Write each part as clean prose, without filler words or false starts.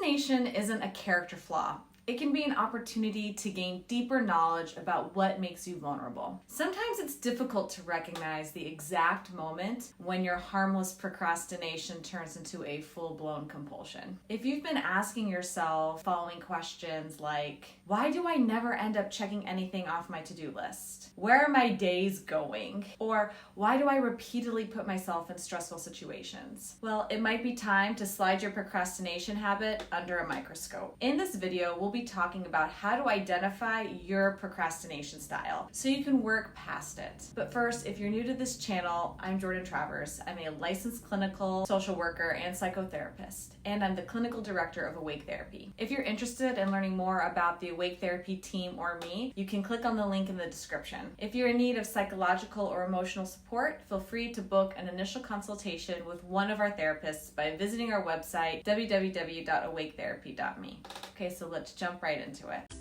Procrastination isn't a character flaw. It can be an opportunity to gain deeper knowledge about what makes you vulnerable. Sometimes it's difficult to recognize the exact moment when your harmless procrastination turns into a full-blown compulsion. If you've been asking yourself following questions like, why do I never end up checking anything off my to-do list? Where are my days going? Or why do I repeatedly put myself in stressful situations? Well, it might be time to slide your procrastination habit under a microscope. In this video, we'll be talking about how to identify your procrastination style so you can work past it. But first, if you're new to this channel, I'm Jordan Travers. I'm a licensed clinical social worker and psychotherapist, and I'm the clinical director of Awake Therapy. If you're interested in learning more about the Awake Therapy team or me, you can click on the link in the description. If you're in need of psychological or emotional support, feel free to book an initial consultation with one of our therapists by visiting our website, www.awaketherapy.me. Okay, so let's jump right into it.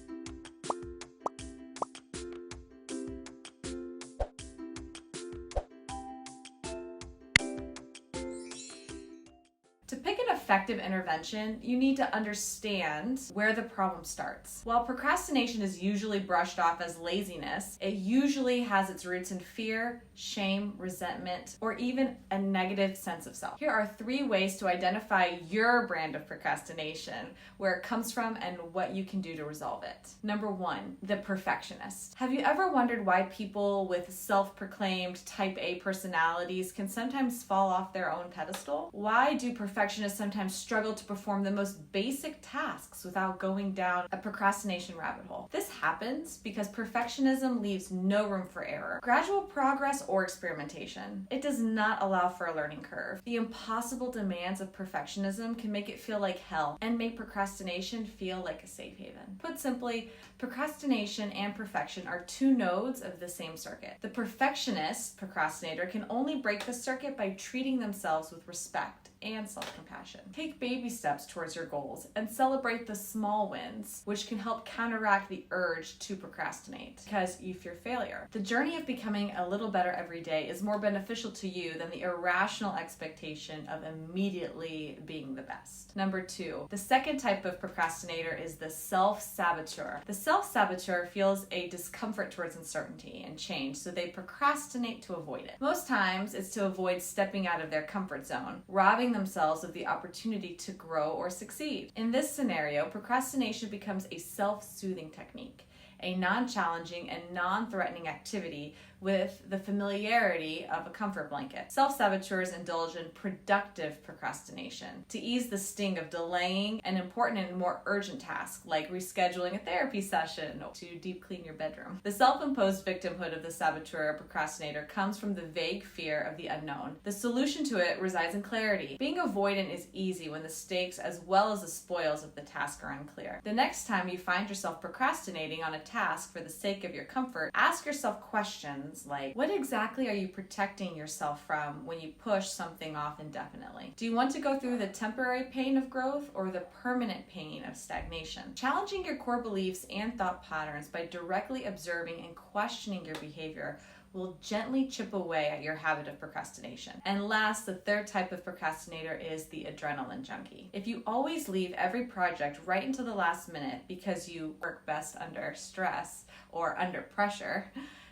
To pick an effective intervention, you need to understand where the problem starts. While procrastination is usually brushed off as laziness, it usually has its roots in fear, shame, resentment, or even a negative sense of self. Here are 3 ways to identify your brand of procrastination, where it comes from, and what you can do to resolve it. Number 1, the perfectionist. Have you ever wondered why people with self-proclaimed type A personalities can sometimes fall off their own pedestal? Why do perfectionists sometimes struggle to perform the most basic tasks without going down a procrastination rabbit hole? This happens because perfectionism leaves no room for error, gradual progress, or experimentation. It does not allow for a learning curve. The impossible demands of perfectionism can make it feel like hell and make procrastination feel like a safe haven. Put simply, procrastination and perfection are 2 nodes of the same circuit. The perfectionist procrastinator can only break the circuit by treating themselves with respect and self-compassion. Take baby steps towards your goals and celebrate the small wins, which can help counteract the urge to procrastinate because you fear failure. The journey of becoming a little better every day is more beneficial to you than the irrational expectation of immediately being the best. Number 2, the second type of procrastinator is the self-saboteur. The self-saboteur feels a discomfort towards uncertainty and change, so they procrastinate to avoid it. Most times, it's to avoid stepping out of their comfort zone, robbing themselves of the opportunity to grow or succeed. In this scenario, procrastination becomes a self-soothing technique, a non-challenging and non-threatening activity with the familiarity of a comfort blanket. Self-saboteurs indulge in productive procrastination to ease the sting of delaying an important and more urgent task like rescheduling a therapy session or to deep clean your bedroom. The self-imposed victimhood of the saboteur or procrastinator comes from the vague fear of the unknown. The solution to it resides in clarity. Being avoidant is easy when the stakes as well as the spoils of the task are unclear. The next time you find yourself procrastinating on a task for the sake of your comfort, ask yourself questions like, what exactly are you protecting yourself from when you push something off indefinitely? Do you want to go through the temporary pain of growth or the permanent pain of stagnation? Challenging your core beliefs and thought patterns by directly observing and questioning your behavior will gently chip away at your habit of procrastination. And last, the third type of procrastinator is the adrenaline junkie. If you always leave every project right until the last minute because you work best under stress or under pressure,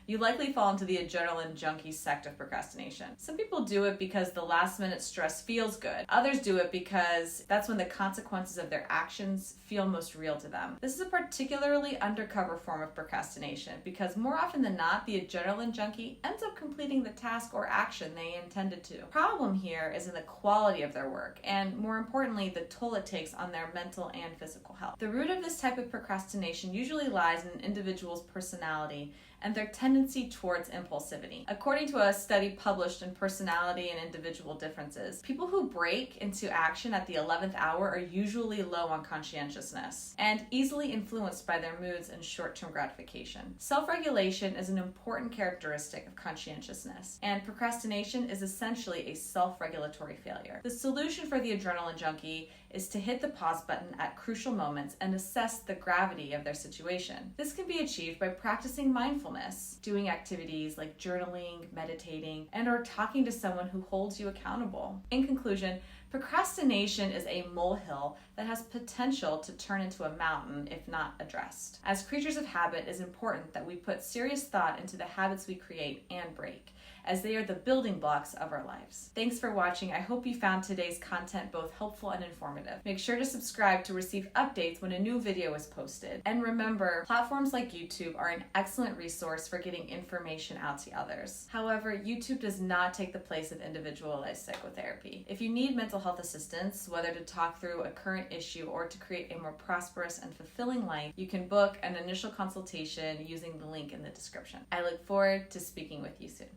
you likely fall into the adrenaline junkie sect of procrastination. Some people do it because the last minute stress feels good. Others do it because that's when the consequences of their actions feel most real to them. This is a particularly undercover form of procrastination because more often than not, the adrenaline junkie ends up completing the task or action they intended to. The problem here is in the quality of their work and, more importantly, the toll it takes on their mental and physical health. The root of this type of procrastination usually lies in an individual's personality and their tendency towards impulsivity. According to a study published in Personality and Individual Differences, people who break into action at the 11th hour are usually low on conscientiousness and easily influenced by their moods and short-term gratification. Self-regulation is an important characteristic of conscientiousness, and procrastination is essentially a self-regulatory failure. The solution for the adrenaline junkie is to hit the pause button at crucial moments and assess the gravity of their situation. This can be achieved by practicing mindfulness, doing activities like journaling, meditating, and or talking to someone who holds you accountable. In conclusion, Procrastination is a molehill that has potential to turn into a mountain if not addressed. As creatures of habit, it is important that we put serious thought into the habits we create and break, as they are the building blocks of our lives. Thanks for watching. I hope you found today's content both helpful and informative. Make sure to subscribe to receive updates when a new video is posted. And remember, platforms like YouTube are an excellent resource for getting information out to others. However, YouTube does not take the place of individualized psychotherapy. If you need mental health assistance, whether to talk through a current issue or to create a more prosperous and fulfilling life, you can book an initial consultation using the link in the description. I look forward to speaking with you soon.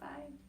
Bye.